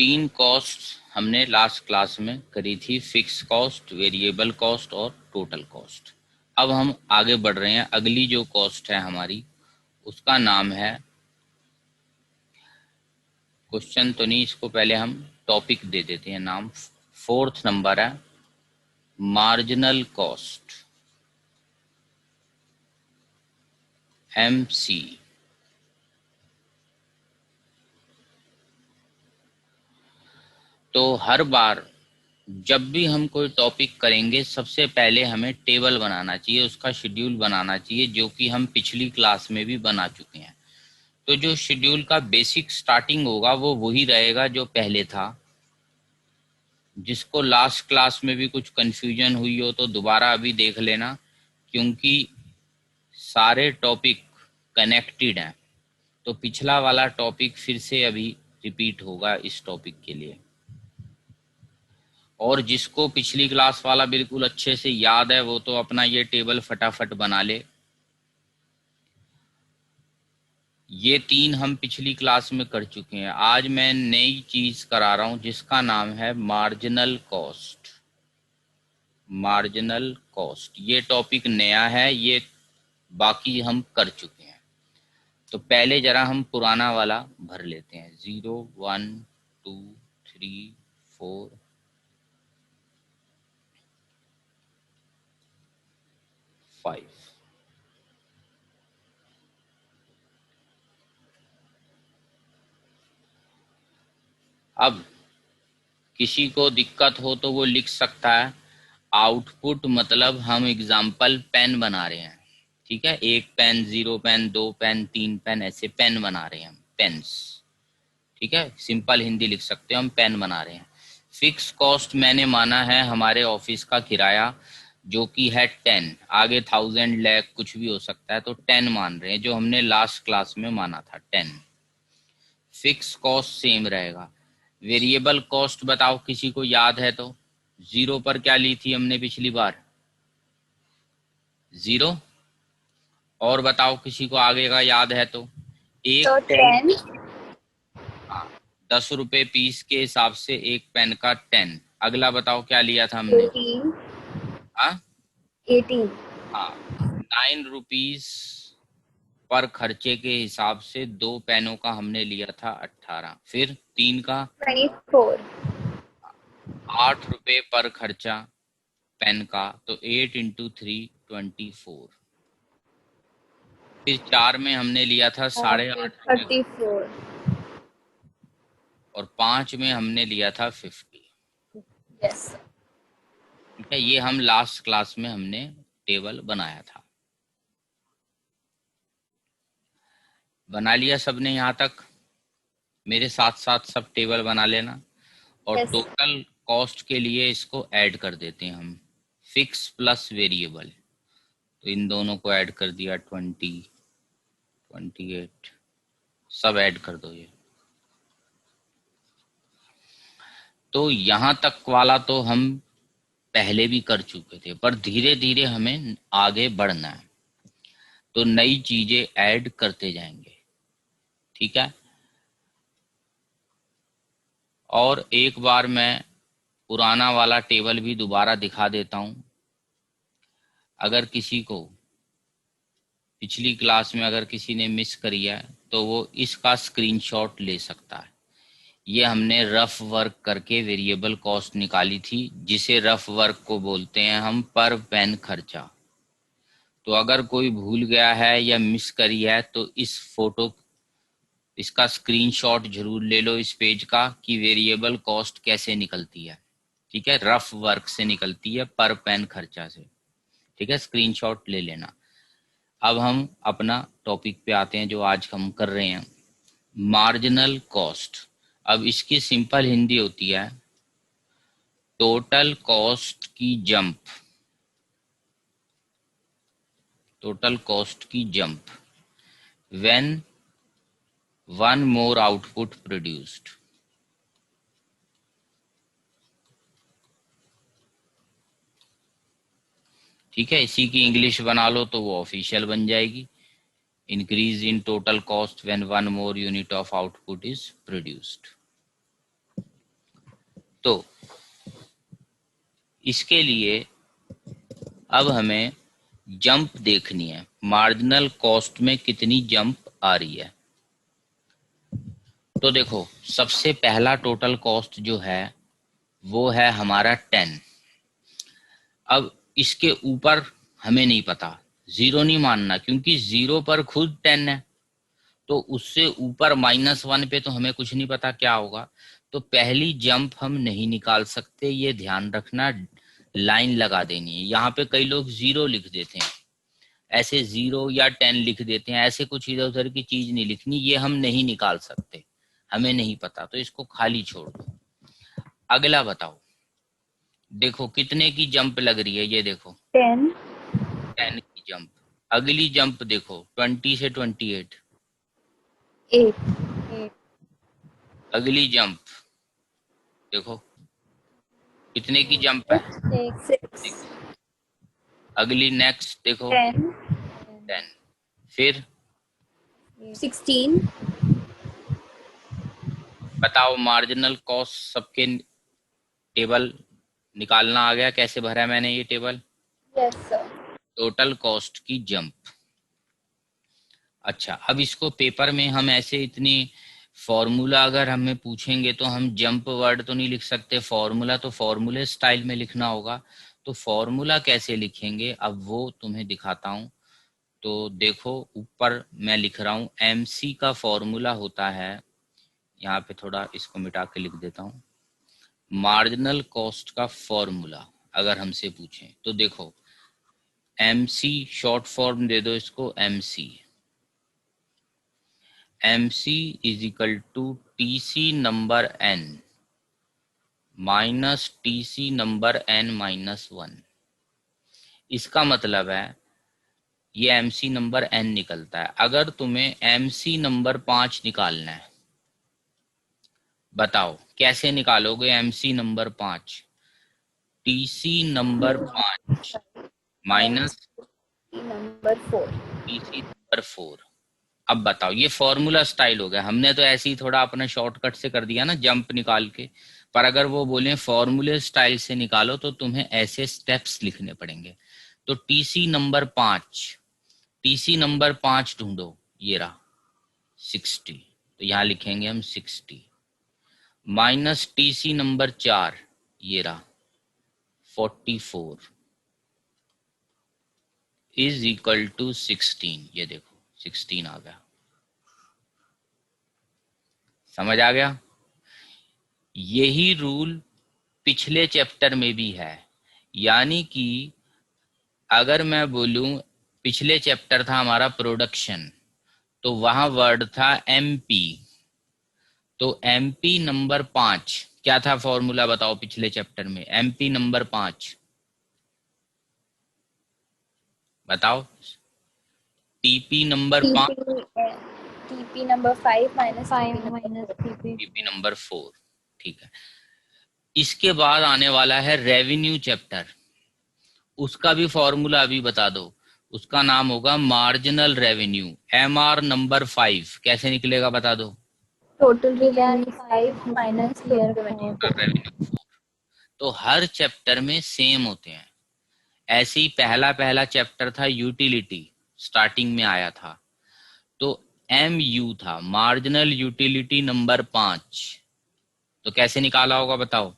तीन कॉस्ट हमने last class में करी थी, फिक्स कॉस्ट, वेरिएबल कॉस्ट और टोटल कॉस्ट। अब हम आगे बढ़ रहे हैं। अगली जो कॉस्ट है हमारी उसका नाम है, क्वेश्चन तो नहीं, इसको पहले हम टॉपिक दे देते हैं नाम। फोर्थ नंबर है मार्जिनल कॉस्ट, MC। तो हर बार जब भी हम कोई टॉपिक करेंगे सबसे पहले हमें टेबल बनाना चाहिए, उसका शेड्यूल बनाना चाहिए, जो कि हम पिछली क्लास में भी बना चुके हैं। तो जो शेड्यूल का बेसिक स्टार्टिंग होगा वो वही रहेगा जो पहले था। जिसको लास्ट क्लास में भी कुछ कंफ्यूजन हुई हो तो दोबारा अभी देख लेना, क्योंकि सारे टॉपिक कनेक्टेड हैं। तो पिछला वाला टॉपिक फिर से अभी रिपीट होगा इस टॉपिक के लिए। और जिसको पिछली क्लास वाला बिल्कुल अच्छे से याद है वो तो अपना ये टेबल फटाफट बना ले। ये तीन हम पिछली क्लास में कर चुके हैं। आज मैं नई चीज करा रहा हूं जिसका नाम है मार्जिनल कॉस्ट। मार्जिनल कॉस्ट ये टॉपिक नया है, ये बाकी हम कर चुके हैं। तो पहले जरा हम पुराना वाला भर लेते हैं। 0 1 2 3 4 5। अब किसी को दिक्कत हो तो वो लिख सकता है आउटपुट, मतलब हम एग्जाम्पल पेन बना रहे हैं। ठीक है, 1 पेन, 0 पेन, 2 पेन, 3 पेन, ऐसे पेन बना रहे हैं हम, पेन्स। ठीक है, सिंपल हिंदी लिख सकते हैं हम, पेन बना रहे हैं। फिक्स कॉस्ट मैंने माना है हमारे ऑफिस का किराया, जो कि है 10। आगे 1000 लाख कुछ भी हो सकता है, तो 10 मान रहे हैं, जो हमने लास्ट क्लास में माना था 10। फिक्स कॉस्ट सेम रहेगा। वेरिएबल कॉस्ट बताओ किसी को याद है तो? 0 पर क्या ली थी हमने पिछली बार? 0। और बताओ किसी को आगे का याद है तो? एक तो पेन, 10। हाँ, 10 रुपए पीस के हिसाब से एक पेन का 10। अगला बताओ क्या लिया था हमने? 18। हाँ 18। हाँ, 9 रुपीज पर खर्चे के हिसाब से 2 पेनों का हमने लिया था 18। फिर 3 का 24। 8 रुपए पर खर्चा पेन का, तो 8 इंटू 3 24। फिर 4 में हमने लिया था और 8.5 रुपए, 34। और 5 में हमने लिया था 50। यस। ठीक है, ये हम लास्ट क्लास में हमने टेबल बनाया था। बना लिया सबने यहाँ तक? मेरे साथ साथ सब टेबल बना लेना। और यस। टोटल कॉस्ट के लिए इसको ऐड कर देते हैं हम, फिक्स प्लस वेरिएबल। तो इन दोनों को ऐड कर दिया, 20 28, सब ऐड कर दो ये। तो यहाँ तक वाला तो हम पहले भी कर चुके थे, पर धीरे धीरे हमें आगे बढ़ना है, तो नई चीजें ऐड करते जाएंगे। ठीक है, और एक बार मैं पुराना वाला टेबल भी दोबारा दिखा देता हूं। अगर किसी को पिछली क्लास में अगर किसी ने मिस करी है तो वो इसका स्क्रीनशॉट ले सकता है। ये हमने रफ वर्क करके वेरिएबल कॉस्ट निकाली थी, जिसे रफ वर्क को बोलते हैं हम पर पेन खर्चा। तो अगर कोई भूल गया है या मिस करी है तो इस फोटो, इसका स्क्रीनशॉट जरूर ले लो इस पेज का, कि वेरिएबल कॉस्ट कैसे निकलती है। ठीक है, रफ वर्क से निकलती है, पर पेन खर्चा से। ठीक है, स्क्रीनशॉट ले लेना। अब हम अपना टॉपिक पे आते हैं जो आज हम कर रहे हैं, मार्जिनल कॉस्ट। अब इसकी सिंपल हिंदी होती है टोटल कॉस्ट की जंप। टोटल कॉस्ट की jump when one more output produced. ठीक है, इसी की इंग्लिश बना लो तो वो ऑफिशियल बन जाएगी। Increase in total cost when one more unit of output is produced. तो इसके लिए अब हमें जंप देखनी है, मार्जिनल कॉस्ट में कितनी जंप आ रही है। तो देखो सबसे पहला टोटल कॉस्ट जो है वो है हमारा 10। अब इसके ऊपर हमें नहीं पता, जीरो नहीं मानना, क्योंकि जीरो पर खुद 10 है, तो उससे ऊपर -1 पे तो हमें कुछ नहीं पता क्या होगा। तो पहली जंप हम नहीं निकाल सकते, ये ध्यान रखना, लाइन लगा देनी है। यहाँ पे कई लोग जीरो लिख देते हैं, ऐसे 0 या 10 लिख देते हैं, ऐसे कुछ इधर उधर की चीज नहीं लिखनी, ये हम नहीं निकाल सकते, हमें नहीं पता, तो इसको खाली छोड़ दो। अगला बताओ, देखो कितने की जंप लग रही है, ये देखो 10. 10 की जंप। अगली जंप देखो 20 से 28। 8. अगली जंप देखो कितने की जंप है, 6. अगली नेक्स्ट देखो 10. 10। फिर 16. बताओ मार्जिनल कॉस्ट सबके टेबल निकालना आ गया, कैसे भरा है मैंने ये table. Yes, sir. Total cost की जंप। अच्छा, अब इसको पेपर में हम ऐसे इतनी फॉर्मूला अगर हमें पूछेंगे तो हम जंप वर्ड तो नहीं लिख सकते, फॉर्मूला तो फॉर्मूले स्टाइल में लिखना होगा। तो फॉर्मूला कैसे लिखेंगे अब वो तुम्हें दिखाता हूं। तो देखो ऊपर मैं लिख रहा हूं, एमसी का फॉर्मूला होता है, यहाँ पे थोड़ा इसको मिटा के लिख देता हूँ, मार्जिनल कॉस्ट का फॉर्मूला अगर हमसे पूछें तो देखो एमसी शॉर्ट फॉर्म दे दो इसको, MC. MC is equal to TC number N minus TC number N minus 1। इसका मतलब है ये एमसी नंबर एन निकलता है। अगर तुम्हें एमसी नंबर 5 निकालना है, बताओ कैसे निकालोगे MC number 5। TC number 5 Minus minus number 4. TC number 4। अब बताओ, ये फॉर्मूला स्टाइल हो गया, हमने तो ऐसे ही थोड़ा अपना शॉर्टकट से कर दिया ना जंप निकाल के, पर अगर वो बोले फॉर्मूले स्टाइल से निकालो तो तुम्हें ऐसे स्टेप्स लिखने पड़ेंगे। तो टीसी नंबर 5, टीसी नंबर 5 ढूंढो, ये रहा 60, तो यहां लिखेंगे हम 60, माइनस टीसी नंबर 4, ये रहा 44, इज इक्वल टू 16। ये देखो 16 आ गया, समझ आ गया। यही रूल पिछले चैप्टर में भी है, यानी कि अगर मैं बोलूं पिछले चैप्टर था हमारा प्रोडक्शन, तो वहां वर्ड था एमपी। तो एमपी नंबर 5 क्या था फॉर्मूला, बताओ पिछले चैप्टर में एमपी नंबर 5 बताओ। TP number 5, TP number 5 minus 5 minus TP. TP number 4। ठीक है, इसके बाद आने वाला है रेवेन्यू चैप्टर, उसका भी फॉर्मूला अभी बता दो। उसका नाम होगा मार्जिनल रेवेन्यू, एमआर नंबर 5 कैसे निकलेगा बता दो। Total revenue 5 minus clear revenue 4. Revenue, तो हर चैप्टर में सेम होते हैं। ऐसे ही पहला पहला चैप्टर था यूटिलिटी, स्टार्टिंग में आया था, तो एम यू था मार्जिनल यूटिलिटी नंबर 5। तो कैसे निकाला होगा बताओ,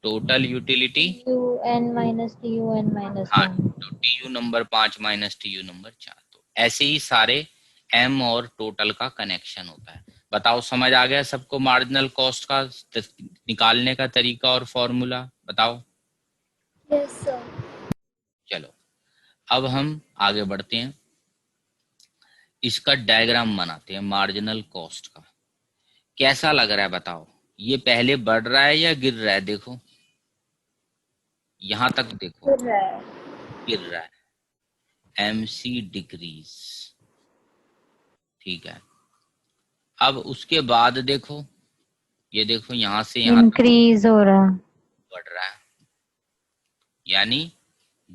total utility, TUN minus TUN minus हाँ 1. तो T U number 5 minus T U number 4। तो ऐसे ही सारे एम और टोटल का कनेक्शन होता है। बताओ समझ आ गया सबको मार्जिनल कॉस्ट का निकालने का तरीका और फॉर्मूला, बताओ। Yes, sir. चलो अब हम आगे बढ़ते हैं, इसका डायग्राम बनाते हैं मार्जिनल कॉस्ट का। कैसा लग रहा है बताओ, ये पहले बढ़ रहा है या गिर रहा है, देखो यहां तक देखो, Good, right. गिर रहा है, एमसी डिक्रीज। ठीक है, अब उसके बाद देखो, ये देखो यहां से यहां तक इंक्रीज हो रहा. बढ़ रहा है, यानी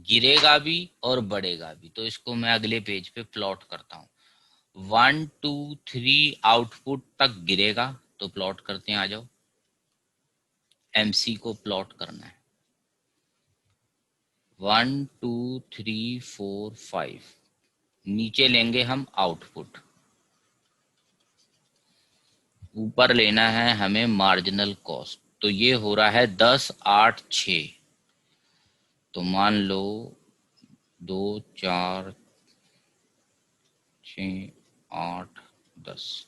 गिरेगा भी और बढ़ेगा भी। तो इसको मैं अगले पेज पे प्लॉट करता हूँ। 1 2 3 आउटपुट तक गिरेगा, तो प्लॉट करते हैं, आ जाओ। MC को प्लॉट करना है। 1 2 3 4 5 नीचे लेंगे हम आउटपुट, ऊपर लेना है हमें मार्जिनल कॉस्ट। तो ये हो रहा है 10 8 6। तो मान लो 2 4 6 8 10।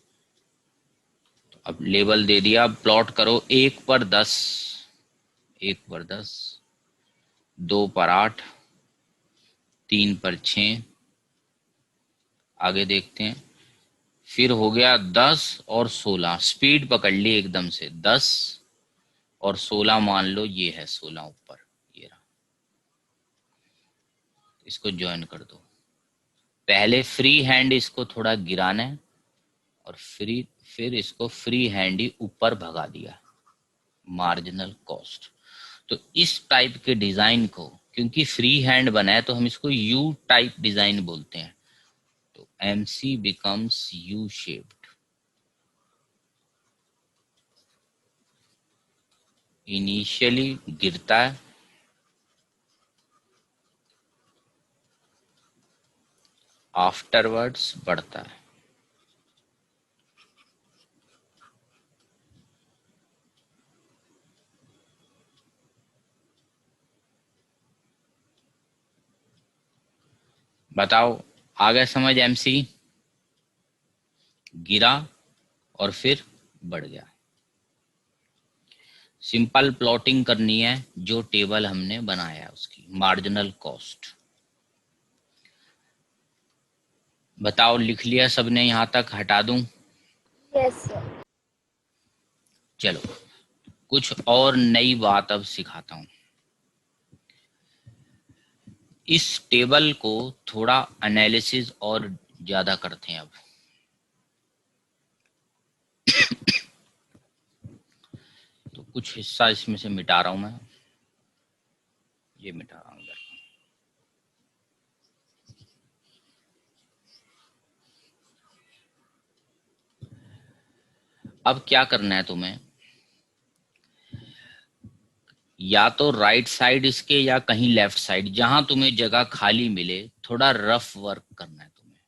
तो अब लेबल दे दिया, अब प्लॉट करो 1 पर 10, 1 पर 10, 2 पर 8, 3 पर 6। आगे देखते हैं, फिर हो गया 10 और 16। स्पीड पकड़ ली एकदम से, 10 और 16 मान लो ये है 16 ऊपर, ये रहा। इसको ज्वाइन कर दो। पहले फ्री हैंड इसको थोड़ा गिराना है और फिर इसको फ्री हैंड ही ऊपर भगा दिया, मार्जिनल कॉस्ट। तो इस टाइप के डिजाइन को, क्योंकि फ्री हैंड बना है तो हम इसको यू टाइप डिजाइन बोलते हैं। तो MC becomes U shaped। Initially गिरता है, आफ्टरवर्ड्स बढ़ता है। बताओ, आ गया समझ? MC गिरा और फिर बढ़ गया। सिंपल प्लॉटिंग करनी है जो टेबल हमने बनाया है उसकी, मार्जिनल कॉस्ट। बताओ, लिख लिया सबने यहां तक? हटा दूं? Yes, sir. चलो कुछ और नई बात अब सिखाता हूं। इस टेबल को थोड़ा एनालिसिस और ज्यादा करते हैं अब। तो कुछ हिस्सा इसमें से मिटा रहा हूं मैं, ये मिटा रहा हूं इधर। अब क्या करना है तुम्हें, या तो राइट साइड इसके या कहीं लेफ्ट साइड, जहां तुम्हें जगह खाली मिले, थोड़ा रफ वर्क करना है तुम्हें।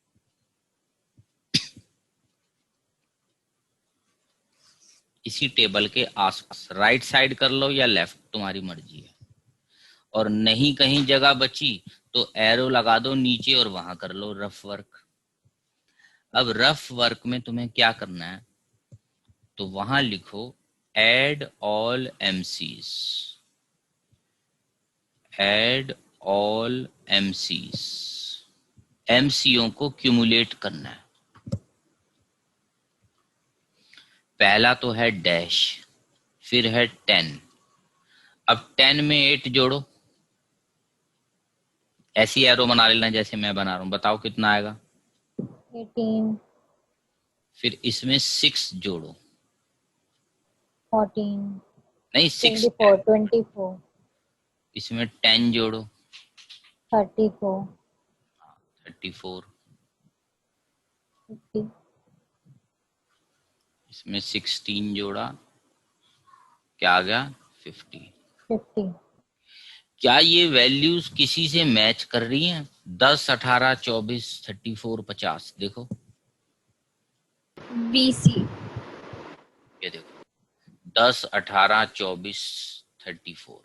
इसी टेबल के आसपास राइट साइड कर लो या लेफ्ट, तुम्हारी मर्जी है। और नहीं कहीं जगह बची तो एरो लगा दो नीचे और वहां कर लो रफ वर्क। अब रफ वर्क में तुम्हें क्या करना है, तो वहां लिखो add all MCs, add all MCs। MCO को क्यूमुलेट करना है। पहला तो है डैश, फिर है 10। अब 10 में 8 जोड़ो, ऐसी एरो बना लेना जैसे मैं बना रहा हूं। बताओ कितना आएगा? 18, फिर इसमें 6 जोड़ो, 14, नहीं 6, 24, 24, इसमें 10 जोड़ो, 34, 34, 50, इसमें 16 जोड़ा, क्या आ गया? 50। 50. क्या ये वैल्यूज किसी से मैच कर रही हैं? 10 18 24 34 50। देखो BC. ये देखो, 10 18 24 34,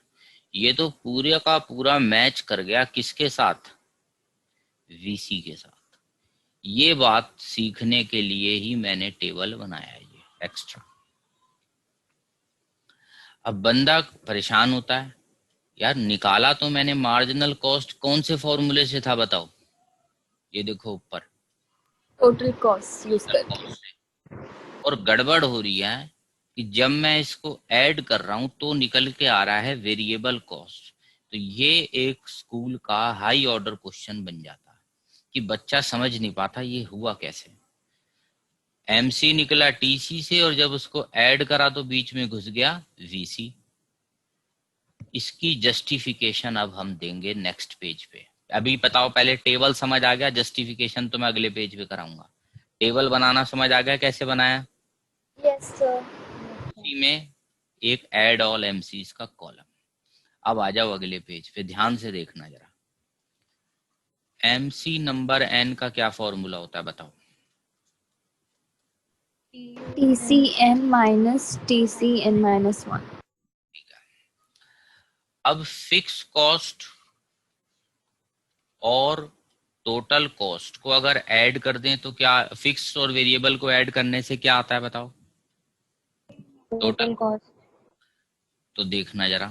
ये तो पूरे का पूरा मैच कर गया। किसके साथ? VC के साथ। ये बात सीखने के लिए ही मैंने टेबल बनाया है ये एक्स्ट्रा। अब बंदा परेशान होता है, यार निकाला तो मैंने मार्जिनल कॉस्ट, कौन से फॉर्मूले से था बताओ? ये देखो ऊपर Total cost use करके. और गड़बड़ हो रही है कि जब मैं इसको ऐड कर रहा हूं तो निकल के आ रहा है वेरिएबल कॉस्ट। तो ये एक स्कूल का हाई ऑर्डर क्वेश्चन बन जाता है कि बच्चा समझ नहीं पाता ये हुआ कैसे। MC निकला TC से और जब उसको ऐड करा तो बीच में घुस गया VC। इसकी जस्टिफिकेशन अब हम देंगे नेक्स्ट पेज पे। अभी बताओ, पहले टेबल समझ आ गया, जस्टिफिकेशन तो मैं अगले पेज पे कराऊंगा। टेबल बनाना समझ आ गया कैसे बनाया? Yes, sir. उसी में एक ऐड ऑल एमसीज का कॉलम। अब आ जाओ अगले पेज पे, ध्यान से देखना जरा। एमसी नंबर एन का क्या फॉर्मूला होता है बताओ? TCN minus TCN minus 1. ठीक है। अब फिक्स कॉस्ट और टोटल कॉस्ट को अगर ऐड कर दें तो क्या, फिक्स और वेरिएबल को ऐड करने से क्या आता है बताओ? Total cost. तो देखना जरा,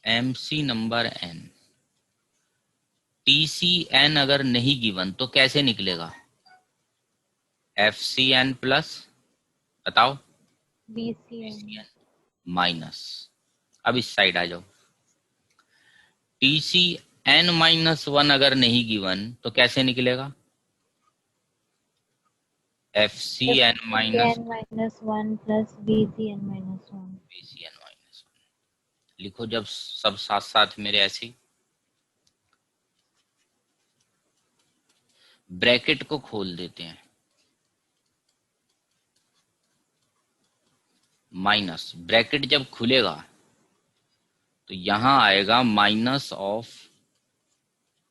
एमसी नंबर एन, TCN अगर नहीं गिवन तो कैसे निकलेगा? FCN प्लस, बताओ, BCN. माइनस, अब इस साइड आ जाओ, TCN माइनस 1 अगर नहीं गिवन तो कैसे निकलेगा? FCN minus minus 1 plus BCN minus 1. BCN minus 1। लिखो जब सब साथ साथ मेरे ऐसे ही। ब्रैकेट को खोल देते हैं, माइनस, ब्रैकेट जब खुलेगा तो यहां आएगा minus of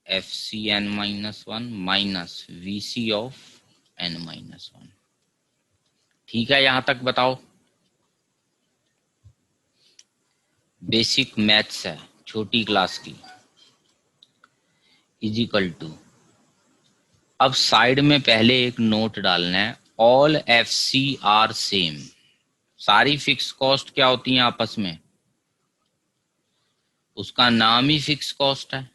FCN minus 1 minus VC of N minus 1। ठीक है, यहां तक बताओ? बेसिक मैथ्स है छोटी क्लास की। इजिकल टू, अब साइड में पहले एक नोट डालना है, ऑल FC आर सेम। सारी फिक्स कॉस्ट क्या होती हैं आपस में? उसका नाम ही फिक्स कॉस्ट है।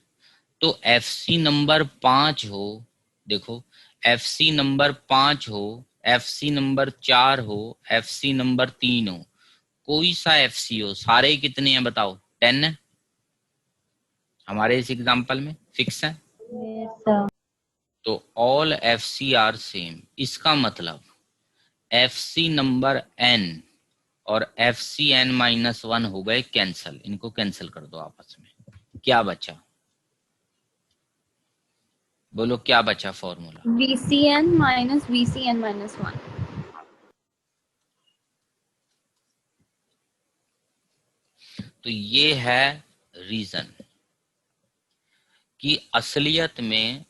तो FC नंबर 5 हो, देखो, FC नंबर 5 हो, FC नंबर 4 हो, FC नंबर 3 हो, कोई सा FC हो, सारे कितने हैं बताओ? 10 है हमारे इस एग्जांपल में, फिक्स है। Yes, sir. तो ऑल FC आर सेम, इसका मतलब FC नंबर n और FCN माइनस 1 हो गए कैंसल। इनको कैंसिल कर दो आपस में, क्या बचा? बोलो क्या बचा formula? BCN minus VCN minus 1. तो ये है रीजन कि असलियत में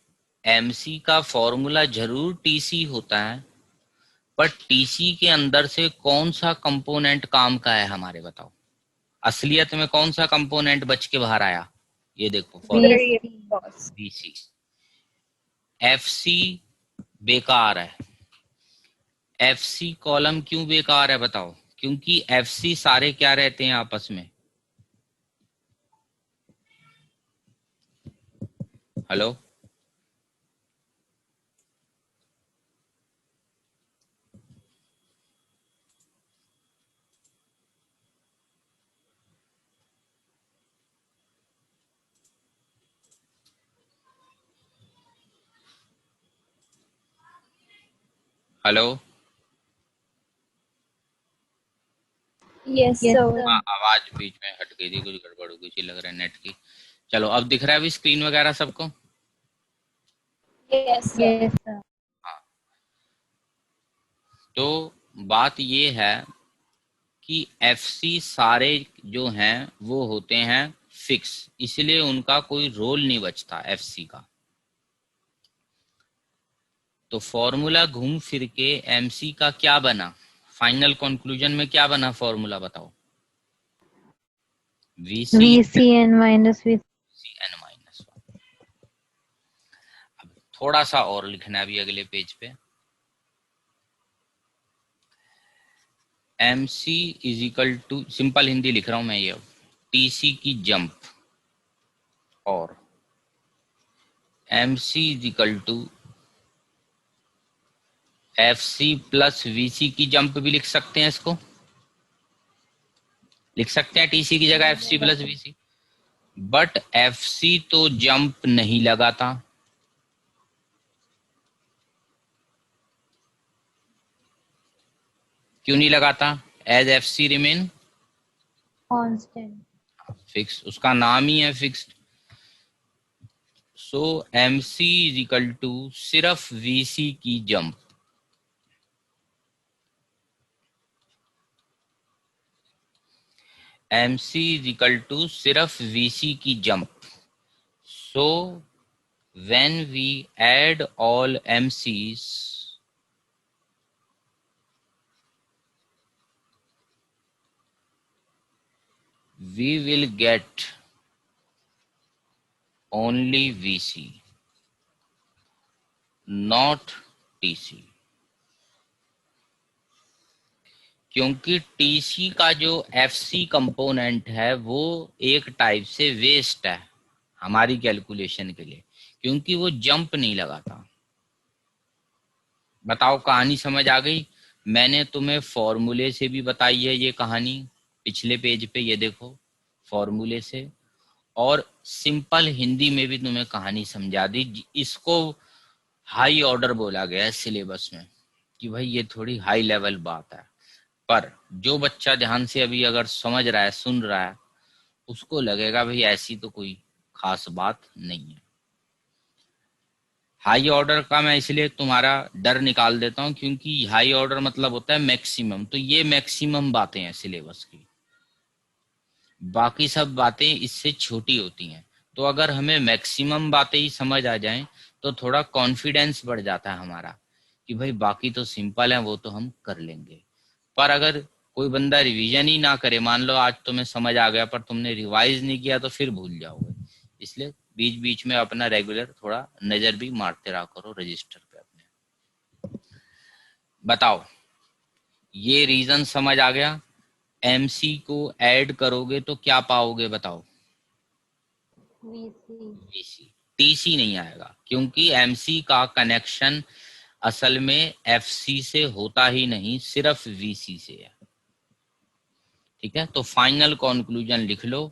MC का फॉर्मूला जरूर TC होता है, पर TC के अंदर से कौन सा कंपोनेंट काम का है हमारे, बताओ? असलियत में कौन सा कंपोनेंट बच के बाहर आया? ये देखो फॉर्मूला, BC। FC बेकार है। FC कॉलम क्यों बेकार है बताओ? क्योंकि FC सारे क्या रहते हैं आपस में? Hello, hello. Yes, sir. हाँ, आवाज बीच में हट गई थी, कुछ गड़बड़ हो गई थी लग रहा है नेट की। चलो अब दिख रहा है अभी स्क्रीन वगैरह सबको? Yes, sir. Yes, sir. हाँ, तो बात ये है कि FC सारे जो हैं वो होते हैं फिक्स, इसलिए उनका कोई रोल नहीं बचता FC का। तो फॉर्मूला घूम फिर के MC का क्या बना? फाइनल कंक्लूजन में क्या बना फॉर्मूला बताओ? VCN minus VCN minus 1। अब थोड़ा सा और लिखना है अभी अगले पेज पे। MC is equal to, simple Hindi लिख रहा हूं मैं ये, TC की जंप और MC is equal to FC plus VC की जंप भी लिख सकते हैं इसको, लिख सकते हैं TC की जगह FC plus VC। But FC तो जंप नहीं लगाता, क्यों नहीं लगाता? As FC remain constant. Fix, उसका नाम ही है fixed. So MC is equal to सिर्फ VC की jump. MC is equal to सिर्फ VC की jump. So when we add all MCs, we will get only VC, not TC. क्योंकि TC का जो FC कंपोनेंट है वो एक टाइप से वेस्ट है हमारी कैलकुलेशन के लिए, क्योंकि वो जंप नहीं लगाता. बताओ कहानी समझ आ गई? मैंने तुम्हें फॉर्मूले से भी बताई है ये कहानी, पिछले पेज पे ये देखो फॉर्मूले से, और सिंपल हिंदी में भी तुम्हें कहानी समझा दी. इसको हाई ऑर्डर बोला गया है सिलेबस में कि भाई ये थोड़ी हाई लेवल बात है, पर जो बच्चा ध्यान से अभी अगर समझ रहा है, सुन रहा है, उसको लगेगा भाई ऐसी तो कोई खास बात नहीं है. हाई ऑर्डर का मैं इसलिए तुम्हारा डर निकाल देता हूं क्योंकि हाई ऑर्डर मतलब होता है मैक्सिमम, तो ये मैक्सिमम बातें हैं सिलेबस की, बाकी सब बातें इससे छोटी होती हैं. तो अगर हमें मैक्सिमम बातें ही समझ आ जाएं तो थोड़ा कॉन्फिडेंस बढ़ जाता है हमारा कि भाई बाकी तो सिंपल है, वो तो हम कर लेंगे. पर अगर कोई बंदा रिवीजन ही ना करे, मान लो आज तुम्हें समझ आ गया पर तुमने रिवाइज नहीं किया, तो फिर भूल जाओगे. इसलिए बीच बीच में अपना रेगुलर थोड़ा नजर भी मारते रहा करो रजिस्टर पे अपने. बताओ ये रीजन समझ आ गया? MC को ऐड करोगे तो क्या पाओगे बताओ? VC. VC. TC नहीं आएगा क्योंकि MC का कनेक्शन असल में FC से होता ही नहीं, सिर्फ VC से है. ठीक है, तो फाइनल कंक्लूजन लिख लो,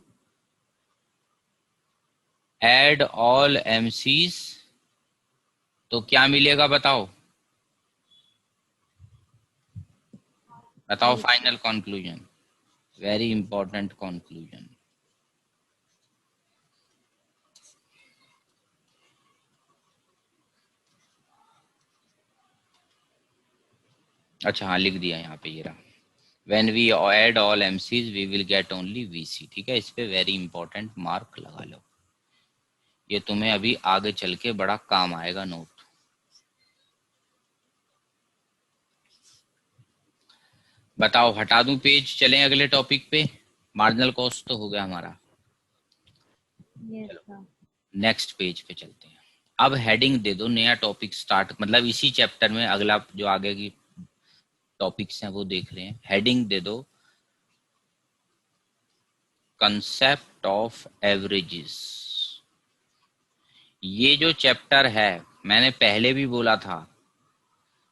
एड ऑल MCs, तो क्या मिलेगा बताओ? बताओ final conclusion, very important conclusion. अच्छा हाँ, लिख दिया यहाँ पे, ये रहा. When we add all MCs, we will get only VC. ठीक है, इस पे वेरी इंपॉर्टेंट मार्क लगा लो, ये तुम्हें अभी आगे चल के बड़ा काम आएगा नोट. बताओ हटा दूं पेज, चलें अगले टॉपिक पे? मार्जिनल कॉस्ट तो हो गया हमारा. Yes, चलो sir. नेक्स्ट पेज पे चलते हैं. अब हेडिंग दे दो, नया टॉपिक स्टार्ट, मतलब इसी चैप्टर में अगला जो आगे की टॉपिक्स हैं वो देख रहे हैं. हेडिंग दे दो, कंसेप्ट ऑफ एवरेजेस. ये जो चैप्टर है, मैंने पहले भी बोला था,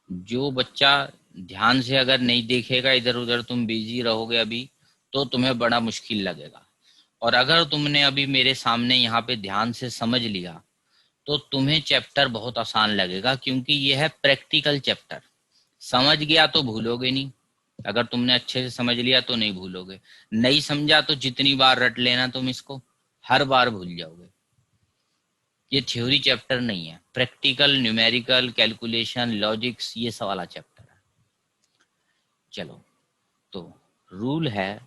जो बच्चा ध्यान से अगर नहीं देखेगा, इधर उधर तुम बिजी रहोगे अभी, तो तुम्हें बड़ा मुश्किल लगेगा. और अगर तुमने अभी मेरे सामने यहाँ पे ध्यान से समझ लिया तो तुम्हें चैप्टर बहुत आसान लगेगा, क्योंकि ये है प्रैक्टिकल चैप्टर. समझ गया तो भूलोगे नहीं, अगर तुमने अच्छे से समझ लिया तो नहीं भूलोगे. नहीं समझा तो जितनी बार रट लेना तुम इसको, हर बार भूल जाओगे. ये थ्योरी चैप्टर नहीं है, प्रैक्टिकल, न्यूमेरिकल, कैलकुलेशन, लॉजिक्स, ये सब वाला चैप्टर है. चलो, तो रूल है.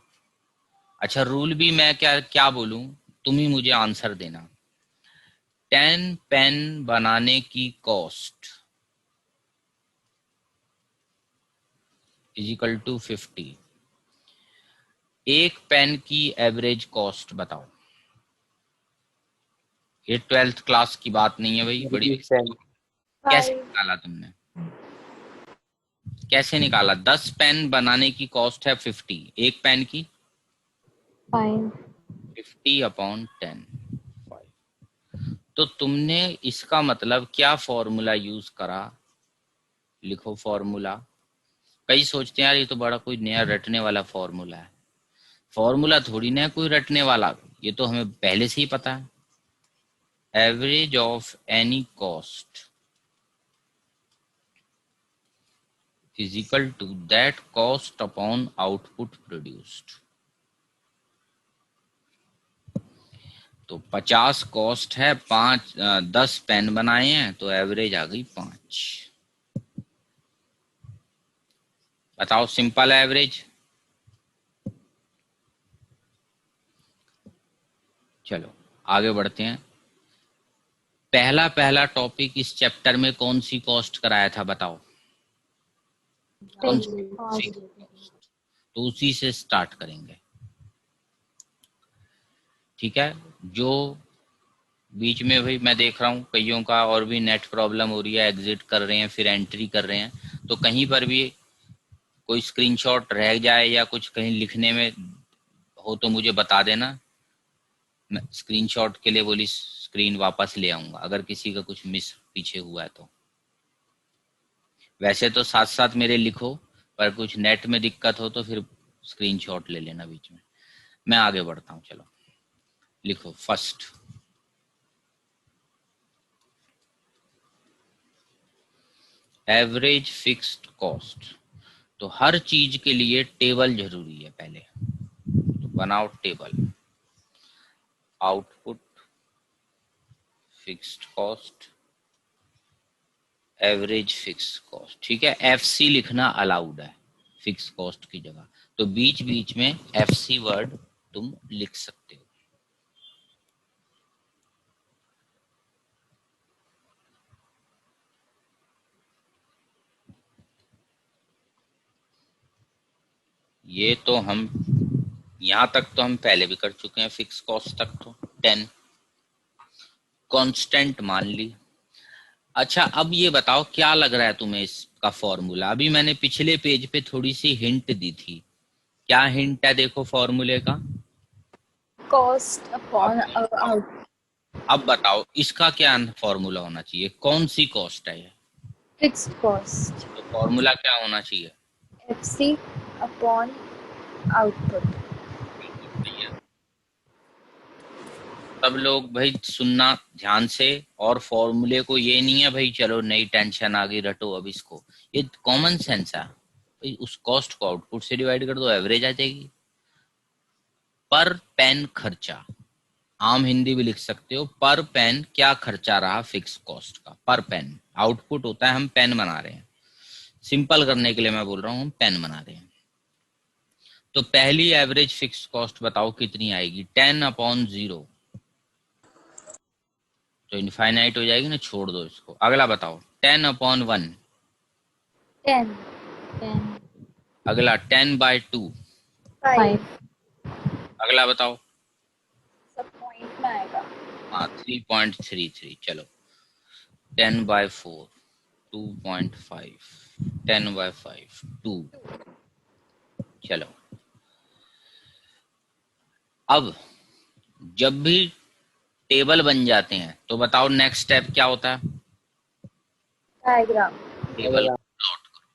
अच्छा रूल भी मैं क्या क्या बोलूं, तुम ही मुझे आंसर देना. 10 पेन बनाने की कॉस्ट इज इक्वल टू 50. एक पेन की एवरेज कॉस्ट बताओ. ये 12th क्लास की बात नहीं है भाई, बड़ी. कैसे 5. निकाला तुमने, कैसे निकाला? 10 पेन बनाने की कॉस्ट है 50, एक पेन की 5. 50/10. तो तुमने इसका मतलब क्या फॉर्मूला यूज करा? लिखो फॉर्मूला. कई सोचते हैं यार ये तो बड़ा कोई नया रटने वाला फॉर्मूला है. फॉर्मूला थोड़ी ना है कोई रटने वाला, ये तो हमें पहले से ही पता है. Average of any cost is equal to that cost upon output produced. तो 50 कॉस्ट है, 10 पेन बनाए हैं, तो एवरेज आ गई 5. बताओ सिंपल एवरेज. चलो आगे बढ़ते हैं। पहला टॉपिक इस चैप्टर में कौन सी कॉस्ट कराया था बताओ? कौन सी? Fixed cost. तो उसी से स्टार्ट करेंगे, ठीक है। जो बीच में भाई मैं देख रहा हूँ कईयों का और भी नेट प्रॉब्लम हो रही है, एग्जिट कर रहे हैं फिर एंट्री कर रहे हैं, तो कहीं पर भी कोई स्क्रीनशॉट रह जाए या कुछ कहीं लिखने में हो तो मुझे बता देना, मैं स्क्रीनशॉट के लिए बोली स्क्रीन वापस ले आऊंगा अगर किसी का कुछ मिस पीछे हुआ है तो। वैसे तो साथ साथ मेरे लिखो, पर कुछ नेट में दिक्कत हो तो फिर स्क्रीनशॉट ले लेना बीच में। मैं आगे बढ़ता हूँ, चलो लिखो। First, average fixed cost. तो हर चीज के लिए टेबल जरूरी है पहले, तो बनाओ table. Output, fixed cost, average fixed cost, ठीक है। एफसी लिखना अलाउड है फिक्स कॉस्ट की जगह, तो बीच बीच में एफसी वर्ड तुम लिख सकते हो। ये तो हम यहां तक तो हम पहले भी कर चुके हैं, फिक्स कॉस्ट तक तो 10 कांस्टेंट मान ली। अच्छा अब ये बताओ क्या लग रहा है तुम्हें इसका फॉर्मूला? अभी मैंने पिछले पेज पे थोड़ी सी हिंट दी थी, क्या हिंट है देखो फॉर्मूले का। Cost upon out. अब बताओ इसका क्या फॉर्मूला होना चाहिए, कौन सी कॉस्ट है ये? Fixed cost. तो फॉर्मूला क्या होना चाहिए? FC upon output. बिल्कुल सही है। सब लोग भाई सुनना ध्यान से, और फॉर्मूले को ये नहीं है भाई चलो नई टेंशन आ गई रटो अब इसको, ये कॉमन सेंस है भाई। उस कॉस्ट को आउटपुट से डिवाइड कर दो, एवरेज आ जाएगी। पर पेन खर्चा, आम हिंदी भी लिख सकते हो, पर पेन क्या खर्चा रहा फिक्स कॉस्ट का। पर पेन आउटपुट होता है, हम पेन बना रहे हैं, सिंपल करने के लिए मैं बोल रहा हूँ हम पेन बना रहे हैं। तो पहली एवरेज फिक्स कॉस्ट बताओ कितनी आएगी? 10/0, तो इनफाइनाइट हो जाएगी ना, छोड़ दो इसको। अगला बताओ 10/1। 10. 10. अगला 10/2। 5. अगला बताओ। सब पॉइंट में आएगा। हाँ 3.33। चलो 10/4, 2.5, 10/5, 2। चलो अब जब भी टेबल बन जाते हैं तो बताओ नेक्स्ट स्टेप क्या होता है? डायग्राम। टेबल प्लॉट करो।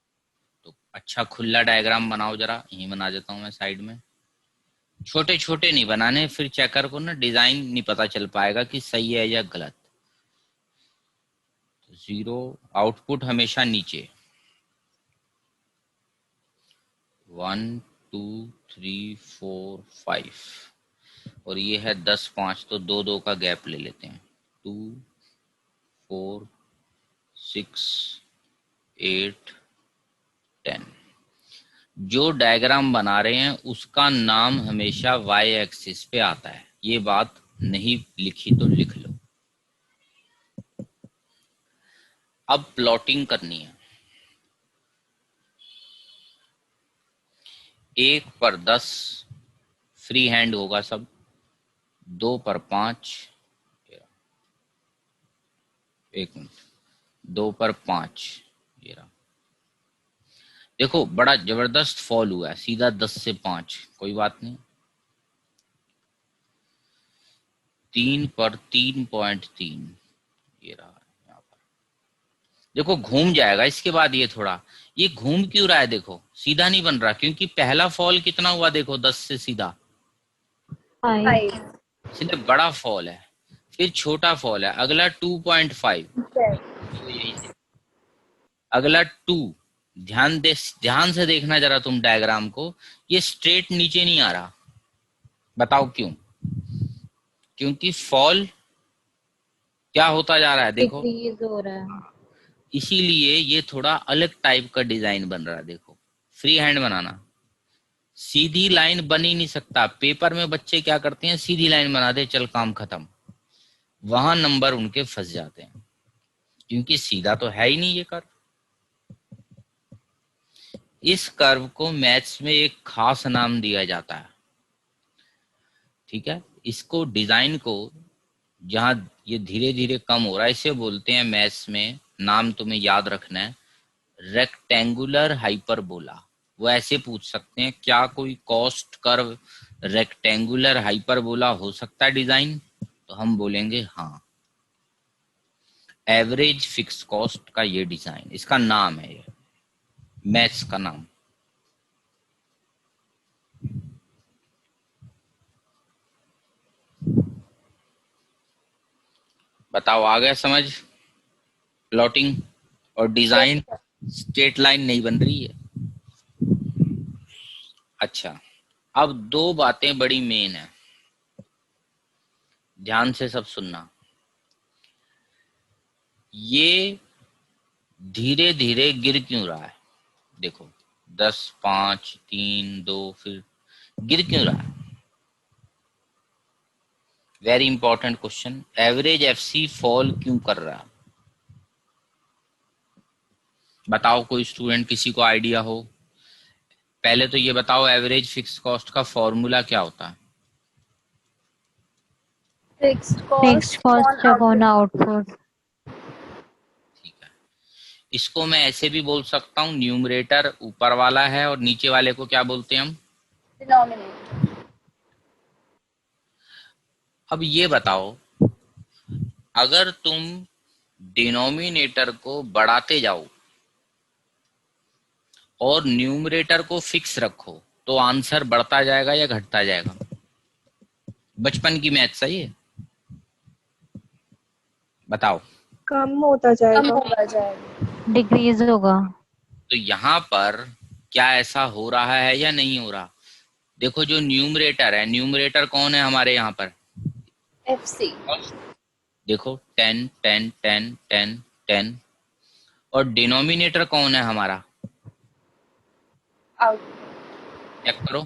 तो अच्छा खुला डायग्राम बनाओ, जरा यही बना देता हूं मैं साइड में। छोटे छोटे नहीं बनाने, फिर चेकर को ना डिजाइन नहीं पता चल पाएगा कि सही है या गलत। तो 0, आउटपुट हमेशा नीचे, 1 2 3 4 5, और ये है 10 5, तो 2 2 का गैप ले लेते हैं। 2 4 6 8 10। जो डायग्राम बना रहे हैं उसका नाम हमेशा वाई एक्सिस पे आता है, ये बात नहीं लिखी तो लिख लो। अब प्लॉटिंग करनी है। 1 पर 10 फ्री हैंड होगा सब, 2 पर 5, 1 मिनट, 2 पर 5, ये रहा। देखो बड़ा जबरदस्त फॉल हुआ है, सीधा 10 से 5, कोई बात नहीं। 3 पर 3.3, ये रहा यहाँ पर। देखो घूम जाएगा इसके बाद, ये थोड़ा ये घूम क्यों रहा है देखो, सीधा नहीं बन रहा, क्योंकि पहला फॉल कितना हुआ देखो 10 से सीधा 5. इसलिए बड़ा फॉल है, फिर छोटा फॉल है, अगला 2.5, तो यही से अगला 2। ध्यान से देखना जरा तुम डायग्राम को, ये स्ट्रेट नीचे नहीं आ रहा, बताओ क्यों? क्योंकि फॉल क्या होता जा रहा है देखो, डिक्रीज हो रहा है। इसीलिए ये थोड़ा अलग टाइप का डिजाइन बन रहा है। देखो फ्री हैंड बनाना, सीधी लाइन बन ही नहीं सकता। पेपर में बच्चे क्या करते हैं, सीधी लाइन बना दे, चल काम खत्म, वहां नंबर उनके फंस जाते हैं, क्योंकि सीधा तो है ही नहीं ये कर्व। इस कर्व को मैथ्स में एक खास नाम दिया जाता है, ठीक है। इसको डिजाइन को, जहां ये धीरे धीरे कम हो रहा है, इसे बोलते हैं मैथ्स में, नाम तुम्हें याद रखना है, रेक्टेंगुलर हाइपरबोला। वो ऐसे पूछ सकते हैं, क्या कोई कॉस्ट कर्व रेक्टेंगुलर हाइपरबोला हो सकता है डिजाइन, तो हम बोलेंगे हाँ। एवरेज फिक्स कॉस्ट का ये डिजाइन, इसका नाम है, ये मैथ्स का नाम। बताओ आ गया समझ? प्लॉटिंग और Yes, design, sir. Straight line नहीं बन रही है। अच्छा, अब दो बातें बड़ी मेन है, ध्यान से सब सुनना। ये धीरे धीरे गिर क्यों रहा है, देखो 10, 5, 3, 2, फिर गिर क्यों रहा है? Very important question. Average FC fall क्यों कर रहा है? बताओ कोई स्टूडेंट, किसी को आइडिया हो? पहले तो ये बताओ, एवरेज फिक्स कॉस्ट का फॉर्मूला क्या होता है? Fixed Fixed cost cost on upon output. output. ठीक है, इसको मैं ऐसे भी बोल सकता हूँ, न्यूमरेटर ऊपर वाला है और नीचे वाले को क्या बोलते हैं हम? Denominator. अब ये बताओ, अगर तुम डिनोमिनेटर को बढ़ाते जाओ और न्यूमरेटर को फिक्स रखो, तो आंसर बढ़ता जाएगा या घटता जाएगा? बचपन की मैथ सही है, बताओ। कम होता कम जाएगा। होगा जाएगा। डिक्रीज होगा। तो यहाँ पर क्या ऐसा हो रहा है या नहीं हो रहा? देखो जो न्यूमरेटर है, न्यूमरेटर कौन है हमारे यहाँ पर? FC. देखो 10, 10, 10, 10, 10। और डिनोमिनेटर कौन है हमारा? Output. चेक करो,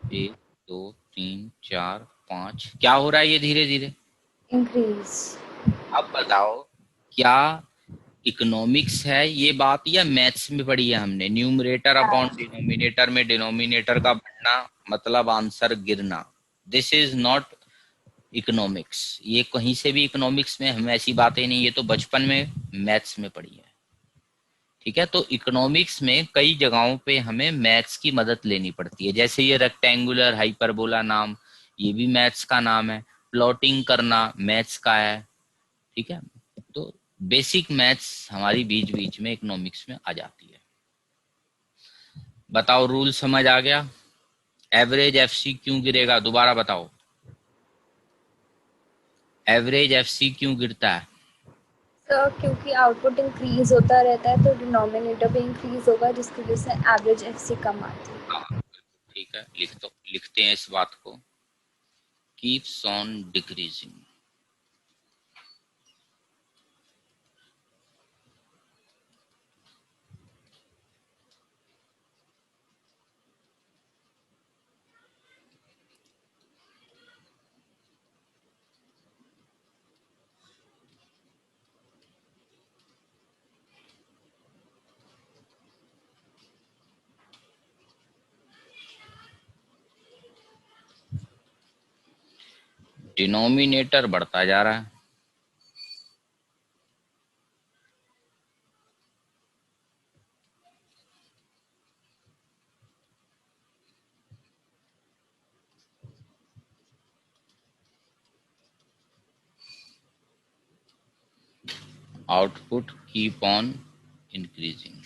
1, 2, 3, 4, 5। क्या हो रहा है ये धीरे धीरे? Increase. अब बताओ, क्या इकोनॉमिक्स है ये बात, या मैथ्स में पढ़ी है हमने? न्यूमरेटर अपॉन डिनोमिनेटर में डिनोमिनेटर का बढ़ना मतलब आंसर गिरना। This is not economics. ये कहीं से भी इकोनॉमिक्स में हम ऐसी बातें नहीं, ये तो बचपन में मैथ्स में पढ़ी है, ठीक है। तो इकोनॉमिक्स में कई जगहों पे हमें मैथ्स की मदद लेनी पड़ती है, जैसे ये रेक्टेंगुलर हाइपरबोला नाम, ये भी मैथ्स का नाम है। प्लॉटिंग करना मैथ्स का है, ठीक है। तो बेसिक मैथ्स हमारी बीच बीच में इकोनॉमिक्स में आ जाती है। बताओ रूल समझ आ गया? एवरेज एफसी क्यों गिरेगा, दोबारा बताओ। एवरेज एफसी क्यों गिरता है? सर क्योंकि आउटपुट इंक्रीज होता रहता है तो डिनोमिनेटर भी इंक्रीज होगा, जिसकी वजह से एवरेज FC कम आती है। हाँ, ठीक है, लिखते हैं इस बात को, कीप्स ऑन डिक्रीजिंग। डिनोमिनेटर बढ़ता जा रहा है, आउटपुट कीप ऑन इंक्रीजिंग।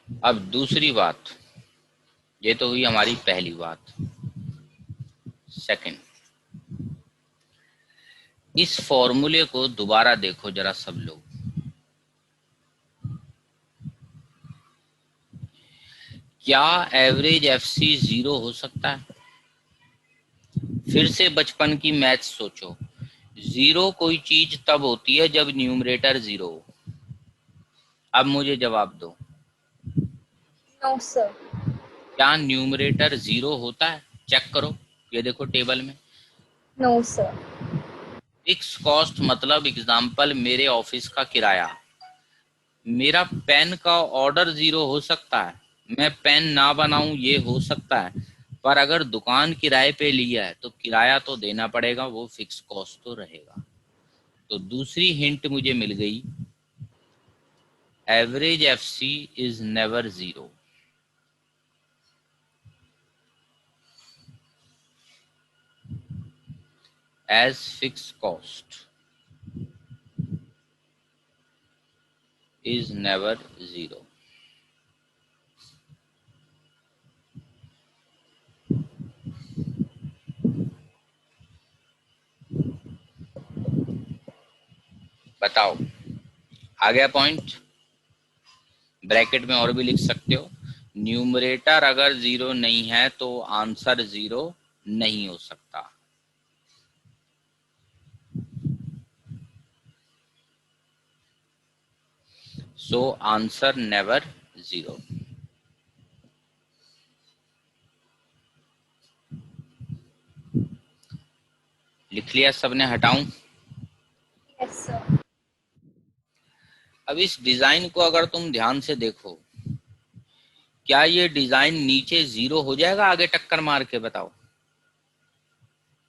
अब दूसरी बात, ये तो हुई हमारी पहली बात। सेकंड, इस फॉर्मूले को दोबारा देखो जरा सब लोग। क्या एवरेज एफसी 0 हो सकता है? फिर से बचपन की मैथ सोचो, जीरो कोई चीज तब होती है जब न्यूमरेटर जीरो हो। अब मुझे जवाब दो, नो सर। क्या न्यूमरेटर जीरो होता है? चेक करो, ये देखो टेबल में। No sir. फिक्स कॉस्ट मतलब एग्जाम्पल मेरे ऑफिस का किराया, मेरा पेन का ऑर्डर जीरो हो सकता है, मैं पेन ना बनाऊं ये हो सकता है, पर अगर दुकान किराए पे लिया है तो किराया तो देना पड़ेगा, वो फिक्स कॉस्ट तो रहेगा। तो दूसरी हिंट मुझे मिल गई, average FC is never zero. As fix cost is never zero. बताओ, आ गया पॉइंट? ब्रैकेट में और भी लिख सकते हो, न्यूमरेटर अगर जीरो नहीं है तो आंसर जीरो नहीं हो सकता। So answer never zero. लिख लिया सबने? हटाऊं? Yes sir. अब इस डिजाइन को अगर तुम ध्यान से देखो, क्या ये डिजाइन नीचे जीरो हो जाएगा आगे टक्कर मार के? बताओ,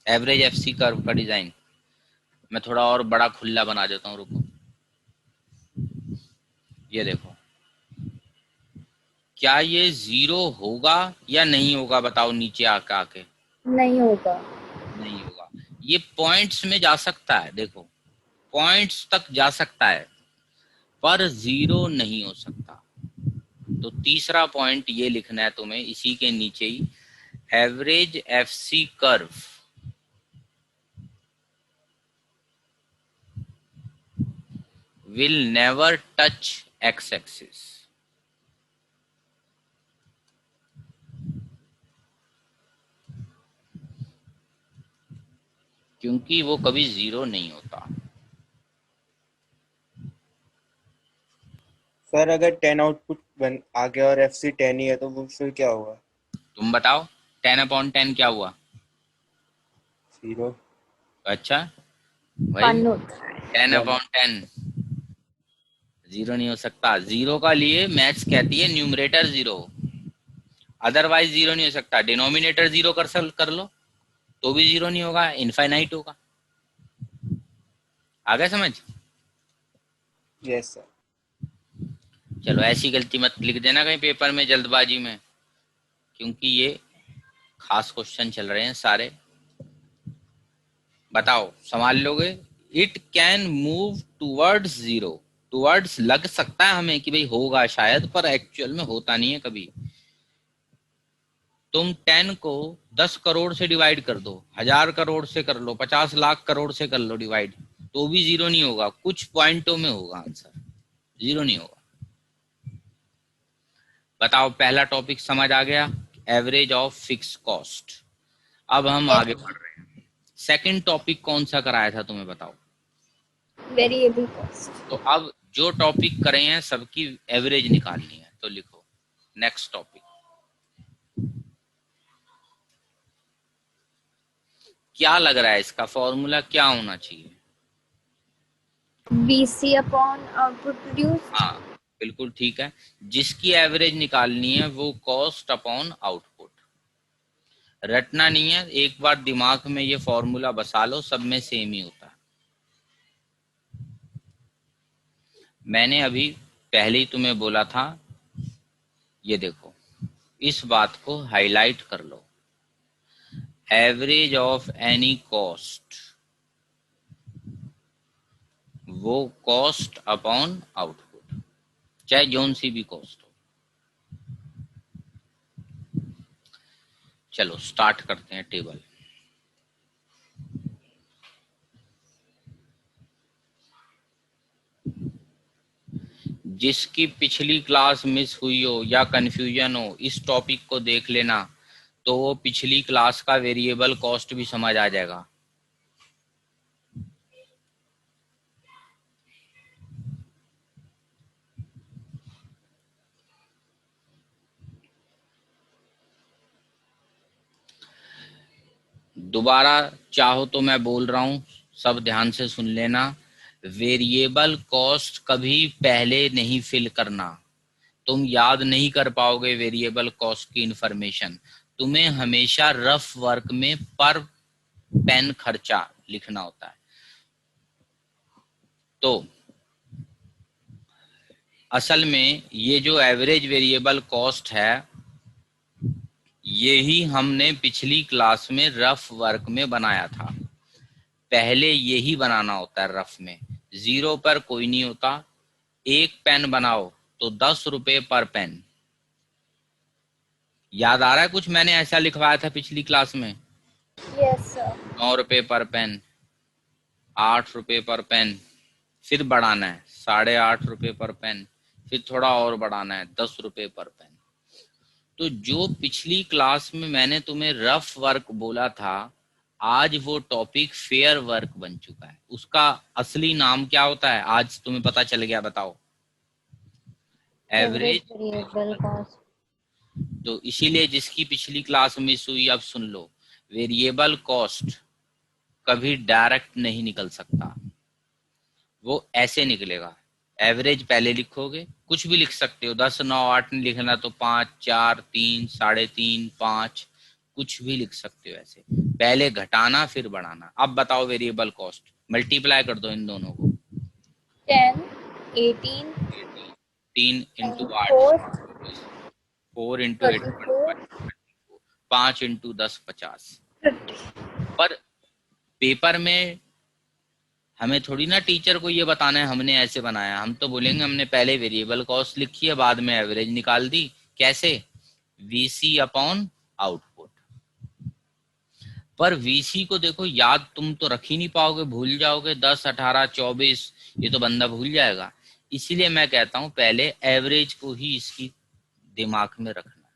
एवरेज एफसी कर्व का डिजाइन मैं थोड़ा और बड़ा खुला बना देता हूं, रुको। ये देखो, क्या ये जीरो होगा या नहीं होगा? बताओ नीचे आके। नहीं होगा। नहीं होगा। ये पॉइंट्स में जा सकता है, देखो पॉइंट्स तक जा सकता है, पर जीरो नहीं हो सकता। तो तीसरा पॉइंट ये लिखना है तुम्हें इसी के नीचे ही, average FC curve will never touch x axis। क्योंकि वो कभी जीरो नहीं होता। सर अगर 10 आउटपुट बन आ गया और FC 10 ही है तो वो फिर क्या होगा? तुम बताओ, 10/10 क्या हुआ? जीरो। अच्छा भाई, 1 होता है। 10/10 जीरो नहीं हो सकता। जीरो का लिए मैथ्स कहती है न्यूमरेटर जीरो, अदरवाइज जीरो नहीं हो सकता। डिनोमिनेटर जीरो कर लो तो भी जीरो नहीं होगा, इनफाइनाइट होगा। आ गया समझ? Yes sir. चलो ऐसी गलती मत लिख देना कहीं पेपर में जल्दबाजी में, क्योंकि ये खास क्वेश्चन चल रहे हैं सारे। बताओ, संभाल लोगे? It can move towards zero. Towards लग सकता है हमें कि भाई होगा शायद, पर एक्चुअल में होता नहीं है कभी। तुम 10 को 10 करोड़ से डिवाइड कर दो, 1000 करोड़ से कर लो, 50 लाख करोड़ से कर लो डिवाइड, तो भी जीरो नहीं होगा। कुछ पॉइंटों में होगा आंसर, जीरो नहीं होगा। बताओ, पहला टॉपिक समझ आ गया, एवरेज ऑफ फिक्स कॉस्ट। अब हम आगे बढ़ रहे हैं। सेकंड टॉपिक कौन सा कराया था तुम्हें? बताओ। Variable cost. तो अब जो टॉपिक करे हैं सबकी एवरेज निकालनी है, तो लिखो नेक्स्ट टॉपिक। क्या लग रहा है इसका फॉर्मूला क्या होना चाहिए? BC upon output produce. हाँ बिल्कुल ठीक है, जिसकी एवरेज निकालनी है वो कॉस्ट अपॉन आउटपुट। रटना नहीं है, एक बार दिमाग में ये फॉर्मूला बसा लो, सब में सेम ही होता है। मैंने अभी पहले ही तुम्हें बोला था, ये देखो इस बात को हाईलाइट कर लो, एवरेज ऑफ एनी कॉस्ट वो कॉस्ट अपॉन आउटपुट, चाहे जोन सी भी कॉस्ट हो। चलो स्टार्ट करते हैं टेबल। जिसकी पिछली क्लास मिस हुई हो या कंफ्यूजन हो, इस टॉपिक को देख लेना, तो वो पिछली क्लास का वेरिएबल कॉस्ट भी समझ आ जाएगा। दोबारा चाहो तो मैं बोल रहा हूं, सब ध्यान से सुन लेना। वेरिएबल कॉस्ट कभी पहले नहीं फिल करना। तुम याद नहीं कर पाओगे वेरिएबल कॉस्ट की इंफॉर्मेशन। तुम्हें हमेशा रफ वर्क में पर पेन खर्चा लिखना होता है। तो असल में ये जो एवरेज वेरिएबल कॉस्ट है, यही हमने पिछली क्लास में रफ वर्क में बनाया था। पहले यही बनाना होता है रफ में, 0 पर कोई नहीं होता। एक पेन बनाओ तो 10 रुपए पर पेन। याद आ रहा है कुछ मैंने ऐसा लिखवाया था पिछली क्लास में? Yes sir. 9 रुपए पर पेन, 8 रुपए पर पेन, फिर बढ़ाना है 8.5 रुपए पर पेन, फिर थोड़ा और बढ़ाना है 10 रुपए पर पेन। तो जो पिछली क्लास में मैंने तुम्हें रफ वर्क बोला था, आज वो टॉपिक फेयर वर्क बन चुका है। उसका असली नाम क्या होता है आज तुम्हें पता चल गया? बताओ। Average variable cost. तो इसीलिए जिसकी पिछली क्लास मिस हुई, अब सुन लो। वेरिएबल कॉस्ट कभी डायरेक्ट नहीं निकल सकता, वो ऐसे निकलेगा। एवरेज पहले लिखोगे, कुछ भी लिख सकते हो, 10, 9, 8 नहीं लिखना तो 5, 4, 3, 3.5, 5, कुछ भी लिख सकते हो। ऐसे पहले घटाना फिर बढ़ाना। अब बताओ वेरिएबल कॉस्ट, मल्टीप्लाई कर दो इन दोनों को। 10, 18, 3 इंटू 8, 4, 4 इंटू 8, 34, 5 इंटू 10, 50। 50। पर पेपर में हमें थोड़ी ना टीचर को ये बताना है हमने ऐसे बनाया। हम तो बोलेंगे हमने पहले वेरिएबल कॉस्ट लिखी है, बाद में एवरेज निकाल दी। कैसे? VC upon output. पर वीसी को देखो, याद तुम तो रख ही नहीं पाओगे, भूल जाओगे। 10, 18, 24 ये तो बंदा भूल जाएगा। इसीलिए मैं कहता हूं पहले एवरेज को ही इसकी दिमाग में रखना।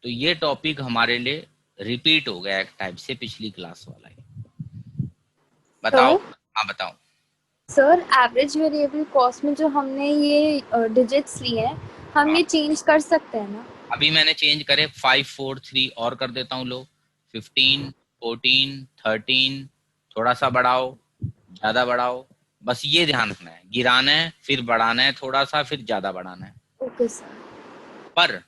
तो ये टॉपिक हमारे लिए रिपीट हो गया एक टाइप से, पिछली क्लास वाला ही। बताओ। हाँ बताओ। सर एवरेज वेरिएबल कॉस्ट में जो हमने ये डिजिट्स लिए हैं, हम हाँ, ये चेंज कर सकते हैं ना? अभी मैंने चेंज करे 5, 4, 3 और कर देता हूँ। लो 15, 14, 13, थोड़ा सा बढ़ाओ, ज्यादा बढ़ाओ। बस ये ध्यान रखना है, गिराना है फिर बढ़ाना है, थोड़ा सा फिर ज्यादा बढ़ाना है। Okay sir. पर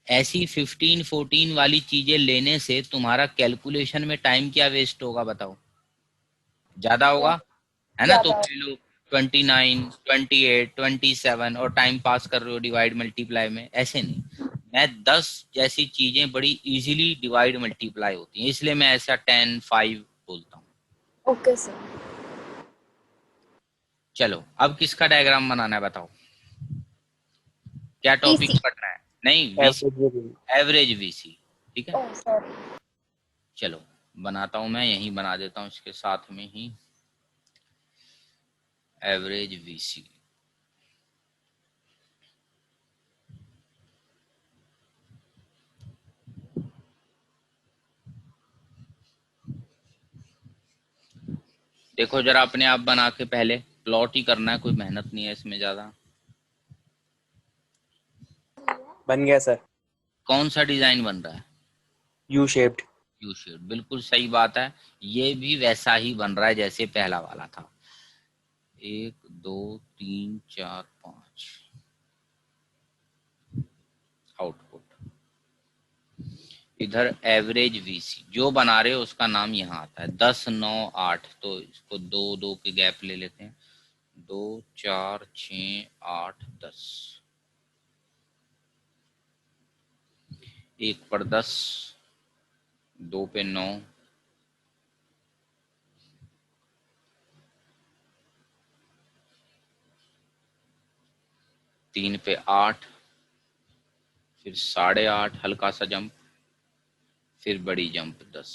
ऐसी 15, 14 वाली चीजें लेने से तुम्हारा कैलकुलेशन में टाइम क्या वेस्ट होगा बताओ? ज्यादा होगा, है ना? तो ज्यादा। ले लो 29, 28, 27 और टाइम पास कर रहे हो डिवाइड मल्टीप्लाई में। ऐसे नहीं, मैं 10 जैसी चीजें बड़ी इजीली डिवाइड मल्टीप्लाई होती हैं, इसलिए मैं ऐसा 10, 5 बोलता हूँ। Okay sir. चलो अब किसका डायग्राम बनाना है बताओ? क्या टॉपिक ईसी। पढ़ना है? नहीं, VC, average variable. Average VC. ठीक है, ओह सॉरी। चलो बनाता हूं, मैं यहीं बना देता हूं इसके साथ में ही, एवरेज वीसी। देखो जरा अपने आप बना के, पहले प्लॉट ही करना है, कोई मेहनत नहीं है इसमें ज्यादा। बन गया सर। कौन सा डिजाइन बन रहा है? U shaped. यू शेप, बिल्कुल सही बात है। ये भी वैसा ही बन रहा है जैसे पहला वाला था। 1, 2, 3, 4, 5 आउटपुट। इधर एवरेज वीसी जो बना रहे हो उसका नाम यहाँ आता है। 10, 9, 8, तो इसको 2, 2 के गैप ले लेते हैं। 2, 4, 6, 8, 10। 1 पर 10, 2 पे 9, 3 पे 8, फिर 8.5 हल्का सा जंप, फिर बड़ी जंप 10।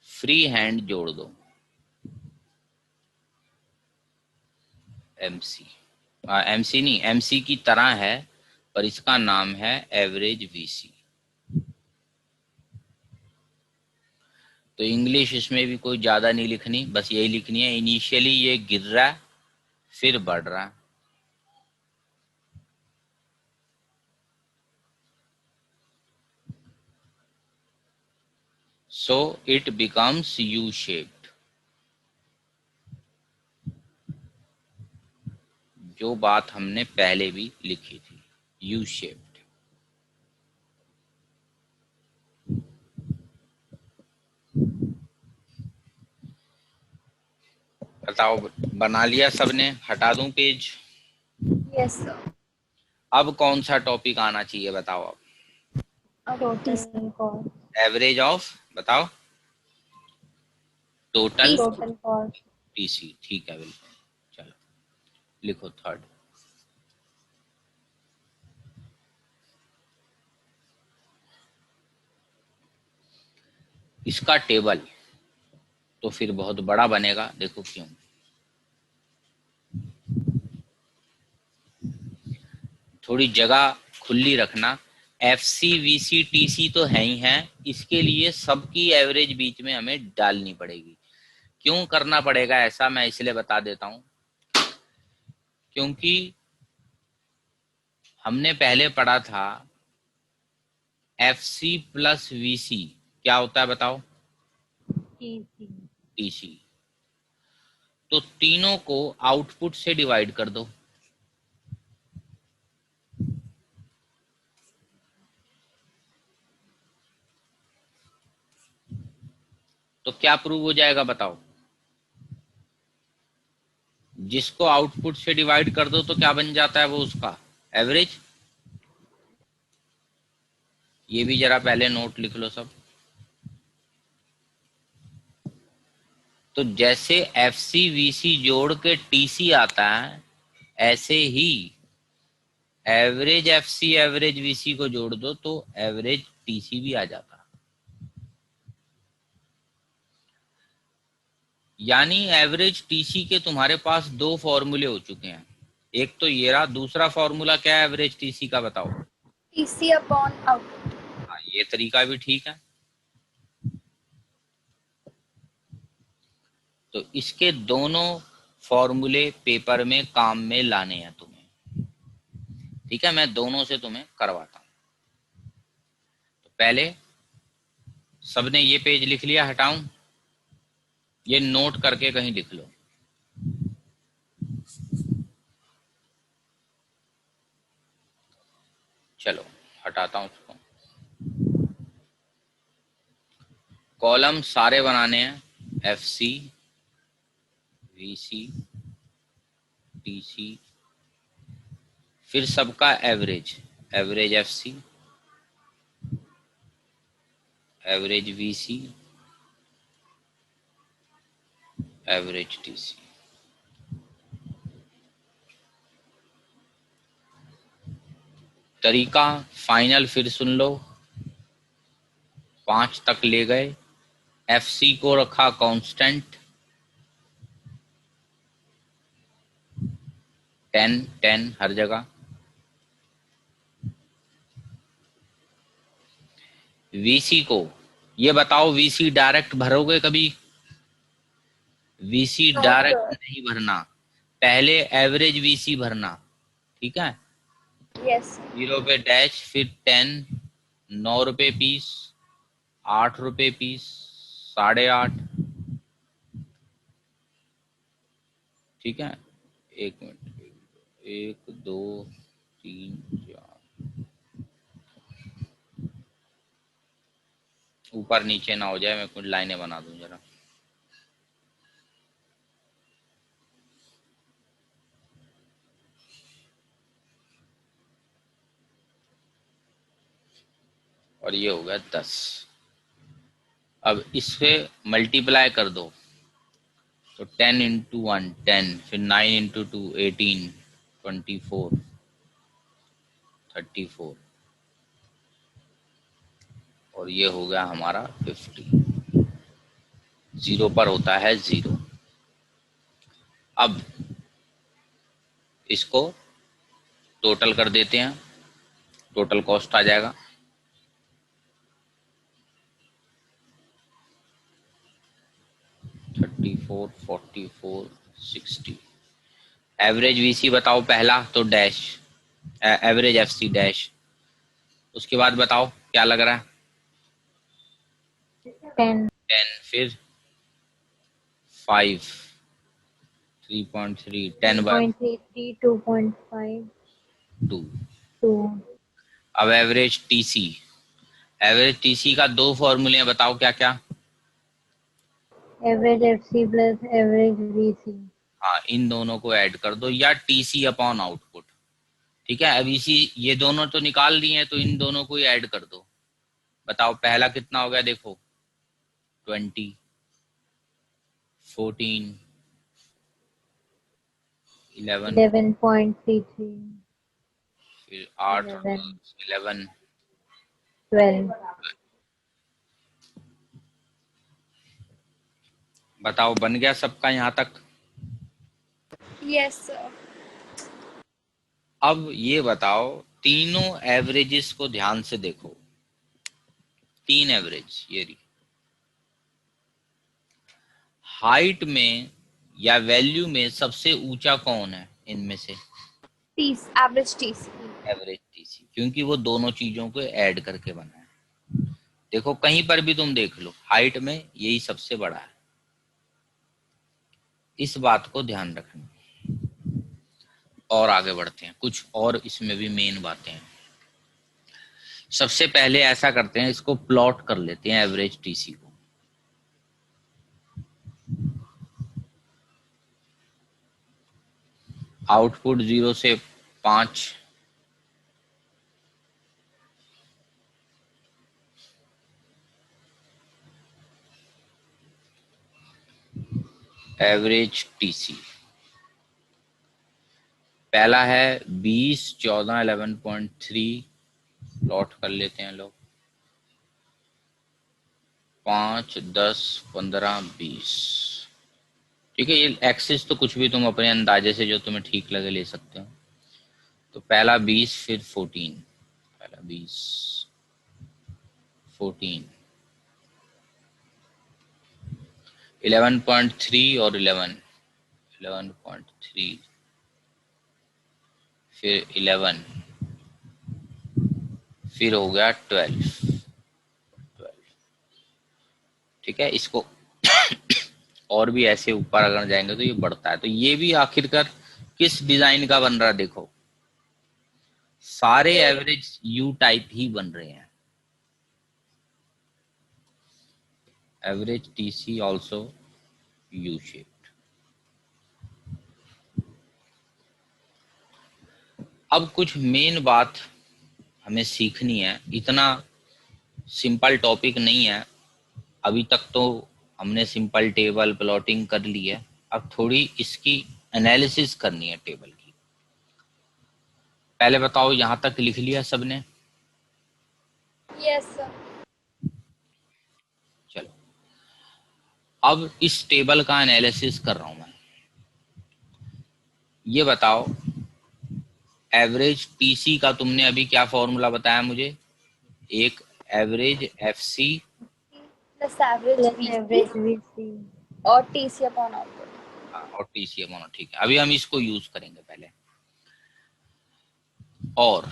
फ्री हैंड जोड़ दो, एमसी। एमसी नहीं, एमसी की तरह है पर इसका नाम है एवरेज वीसी। तो इंग्लिश इसमें भी कोई ज्यादा नहीं लिखनी, बस यही लिखनी है, इनिशियली ये गिर रहा है फिर बढ़ रहा है। so it becomes U shaped. जो बात हमने पहले भी लिखी थी, U shaped. बताओ, बना लिया सबने? हटा दूं पेज? Yes sir. अब कौन सा टॉपिक आना चाहिए बताओ? अब टोटल कॉस्ट। एवरेज ऑफ, बताओ, टोटल टोटल कॉस्ट। टीसी। ठीक है, बिल्कुल। चलो लिखो थर्ड। इसका टेबल तो फिर बहुत बड़ा बनेगा, देखो क्यों। थोड़ी जगह खुली रखना। एफसी वीसी टीसी तो है ही है, इसके लिए सबकी एवरेज बीच में हमें डालनी पड़ेगी। क्यों करना पड़ेगा ऐसा, मैं इसलिए बता देता हूं, क्योंकि हमने पहले पढ़ा था एफसी प्लस वीसी क्या होता है बताओ? टीसी। तो तीनों को आउटपुट से डिवाइड कर दो। तो क्या प्रूव हो जाएगा बताओ? जिसको आउटपुट से डिवाइड कर दो तो क्या बन जाता है वो, उसका एवरेज। ये भी जरा पहले नोट लिख लो सब। तो जैसे एफसी वीसी जोड़ के टीसी आता है, ऐसे ही एवरेज एफसी एवरेज वीसी को जोड़ दो तो एवरेज टीसी भी आ जाता है। यानी एवरेज टीसी के तुम्हारे पास दो फॉर्मूले हो चुके हैं। एक तो ये रहा, दूसरा फॉर्मूला क्या है एवरेज टीसी का बताओ? TC upon output. हाँ, ये तरीका भी ठीक है। तो इसके दोनों फॉर्मूले पेपर में काम में लाने हैं तुम्हें। ठीक है, मैं दोनों से तुम्हें करवाता हूं। तो पहले सबने ये पेज लिख लिया? हटाऊं? ये नोट करके कहीं लिख लो। चलो हटाता हूं उसको। कॉलम सारे बनाने हैं, एफसी वीसी टीसी, फिर सबका average, average FC average VC average TC. तरीका फाइनल फिर सुन लो। 5 तक ले गए, एफसी को रखा कांस्टेंट, 10 हर जगह। वीसी को, ये बताओ वीसी डायरेक्ट भरोगे कभी? VC no direct sir. नहीं भरना, पहले एवरेज वीसी भरना। ठीक है, यस। 0 पे डैश, फिर 10, 9 रुपए पीस, 8 रुपए पीस, 8.5। ठीक है, एक मिनट, 1 2 3 4, ऊपर नीचे ना हो जाए, मैं कुछ लाइनें बना दूं जरा। और ये हो गया 10। अब इससे मल्टीप्लाई कर दो, तो 10 इंटू 1 10, फिर 9 इंटू 2 18, 24, 34, और ये हो गया हमारा 50। 0 पर होता है 0। अब इसको टोटल कर देते हैं, टोटल कॉस्ट आ जाएगा। Thirty four, 44, 60। एवरेज वीसी बताओ पहला, तो डैश, एवरेज एफसी डैश। उसके बाद बताओ क्या लग रहा है? 10. 10, फिर 5, 3.3, 10/2। 3.33, 2.5, 2. अब एवरेज टीसी, एवरेज टीसी का दो फॉर्मूले हैं, बताओ क्या क्या। Average FC plus average VC. हाँ, इन दोनों को ऐड कर दो, या टीसी अपॉन आउटपुट। ठीक है, अब इसी ये दोनों तो निकाल दिए हैं, तो इन दोनों को ही ऐड कर दो। बताओ पहला कितना हो गया, देखो 20, 14, 11, 11.33, फिर 8, 11, 11। 12. बताओ बन गया सबका यहाँ तक। Yes sir. अब ये बताओ, तीनों एवरेजेस को ध्यान से देखो। 3 एवरेज, ये रही। हाइट में या वैल्यू में सबसे ऊंचा कौन है इनमें से? Average TC. एवरेज टीसी, क्योंकि वो दोनों चीजों को ऐड करके बना है। देखो कहीं पर भी तुम देख लो, हाइट में यही सबसे बड़ा है, इस बात को ध्यान रखना। और आगे बढ़ते हैं, कुछ और इसमें भी मेन बातें हैं। सबसे पहले ऐसा करते हैं, इसको प्लॉट कर लेते हैं एवरेज टीसी को। आउटपुट 0 से 5, एवरेज टीसी। पहला है 20, 14, 11.3, प्लॉट कर लेते हैं लोग। 5, 10, 15, 20। ठीक है, ये एक्सिस तो कुछ भी तुम अपने अंदाजे से जो तुम्हें ठीक लगे ले सकते हो। तो पहला 20, फिर 14, पहला 20, 14, 11.3 और 11.3, फिर 11, फिर हो गया 12। ठीक है, इसको और भी ऐसे ऊपर अगर जाएंगे तो ये बढ़ता है। तो ये भी आखिरकार किस डिजाइन का बन रहा है, देखो सारे एवरेज यू टाइप ही बन रहे हैं। Average TC also U shaped. अब कुछ मेन बात हमें सीखनी है, इतना सिंपल टॉपिक नहीं है। अभी तक तो हमने सिंपल टेबल प्लॉटिंग कर ली है, अब थोड़ी इसकी एनालिसिस करनी है टेबल की। पहले बताओ यहां तक लिख लिया सबने? Yes sir. चलो, अब इस टेबल का एनालिसिस कर रहा हूं मैं। ये बताओ एवरेज टीसी का तुमने अभी क्या फॉर्मूला बताया मुझे? एक average FC plus average Plus VC average VC. और टीसी अपॉन आउटपुट। और टीसी मोनो। ठीक है, अभी हम इसको यूज करेंगे पहले। और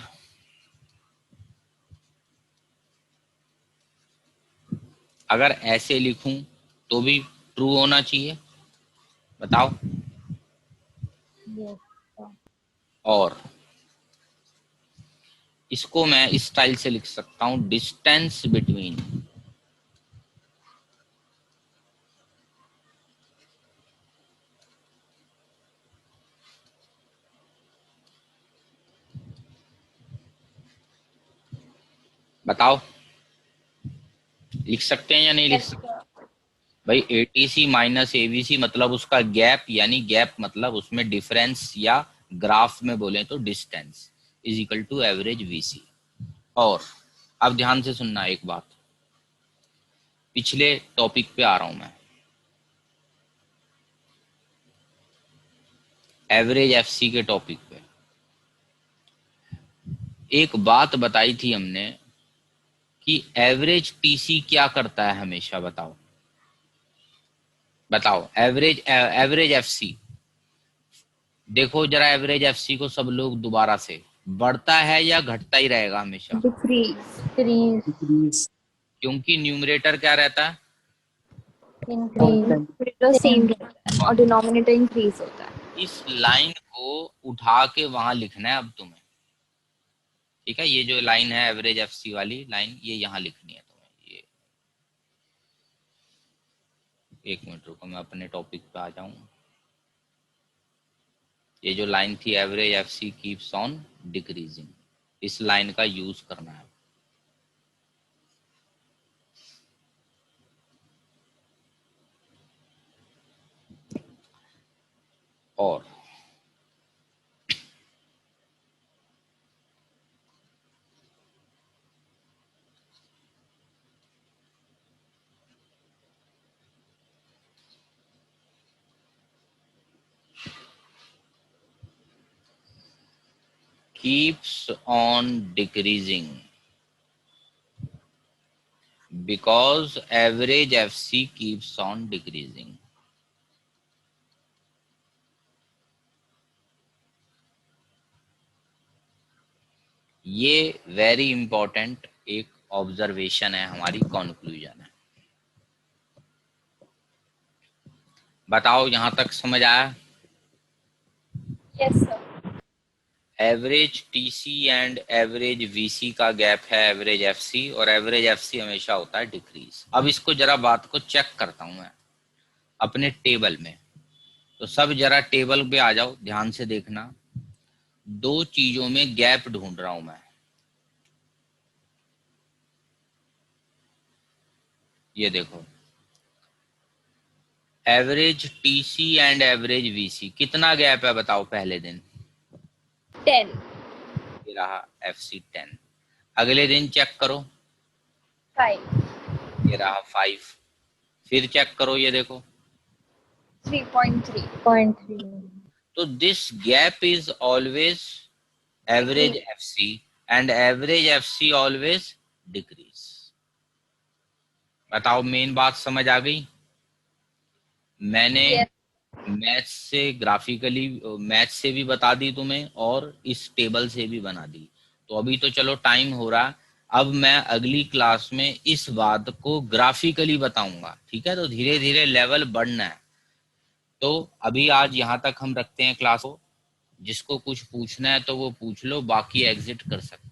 अगर ऐसे लिखूं तो भी ट्रू होना चाहिए, बताओ। Yes, sir. और इसको मैं इस स्टाइल से लिख सकता हूं, डिस्टेंस बिटवीन बताओ लिख सकते हैं या नहीं लिख सकते? भाई एटीसी माइनस एवीसी मतलब उसका गैप, यानी गैप मतलब उसमें डिफरेंस, या ग्राफ में बोले तो distance is equal to average VC. और अब ध्यान से सुनना एक बात, पिछले टॉपिक पे आ रहा हूं मैं, एवरेज एफसी के टॉपिक पे। एक बात बताई थी हमने कि एवरेज टीसी क्या करता है हमेशा, बताओ बताओ। एवरेज एफसी, देखो जरा एवरेज एफसी को सब लोग दोबारा से, बढ़ता है या घटता ही रहेगा हमेशा? डिक्रीज। Decrease. Decrease. क्योंकि न्यूमरेटर क्या रहता है? increase, न्यूमरेटर सेम रहता है और डिनोमिनेटर इंक्रीज होता है। इस लाइन को उठा के वहां लिखना है अब तुम्हें, ठीक है। ये जो लाइन है एवरेज एफसी वाली लाइन, ये यहाँ लिखनी है तुम्हें। ये एक मिनट रुको, मैं अपने टॉपिक पे आ जाऊं। ये जो लाइन थी average FC keeps on decreasing, इस लाइन का यूज करना है। और keeps on decreasing because average FC keeps on decreasing. ये वेरी इंपॉर्टेंट एक ऑब्जर्वेशन है, हमारी कंक्लूजन है। बताओ यहां तक समझ आया? Yes sir. Average TC and average VC का गैप है एवरेज एफसी, और एवरेज एफसी हमेशा होता है डिक्रीज। अब इसको जरा बात को चेक करता हूं मैं अपने टेबल में। तो सब जरा टेबल पे आ जाओ, ध्यान से देखना। दो चीजों में गैप ढूंढ रहा हूं मैं। ये देखो, average TC and average VC, कितना गैप है बताओ पहले दिन? 10। ये रहा एफसी 10। अगले दिन चेक करो, 5। ये रहा 5। फिर चेक करो, ये देखो 3.3। 0.3, तो this gap is always average FC and average FC always decrease. बताओ मेन बात समझ आ गई? मैंने Yes. मैथ्स से ग्राफिकली, मैथ्स से भी बता दी तुम्हें और इस टेबल से भी बना दी। तो अभी तो चलो टाइम हो रहा, अब मैं अगली क्लास में इस बात को ग्राफिकली बताऊंगा, ठीक है। तो धीरे धीरे लेवल बढ़ना है। तो अभी आज यहाँ तक हम रखते हैं क्लास को। जिसको कुछ पूछना है तो वो पूछ लो, बाकी एग्जिट कर सकते हैं।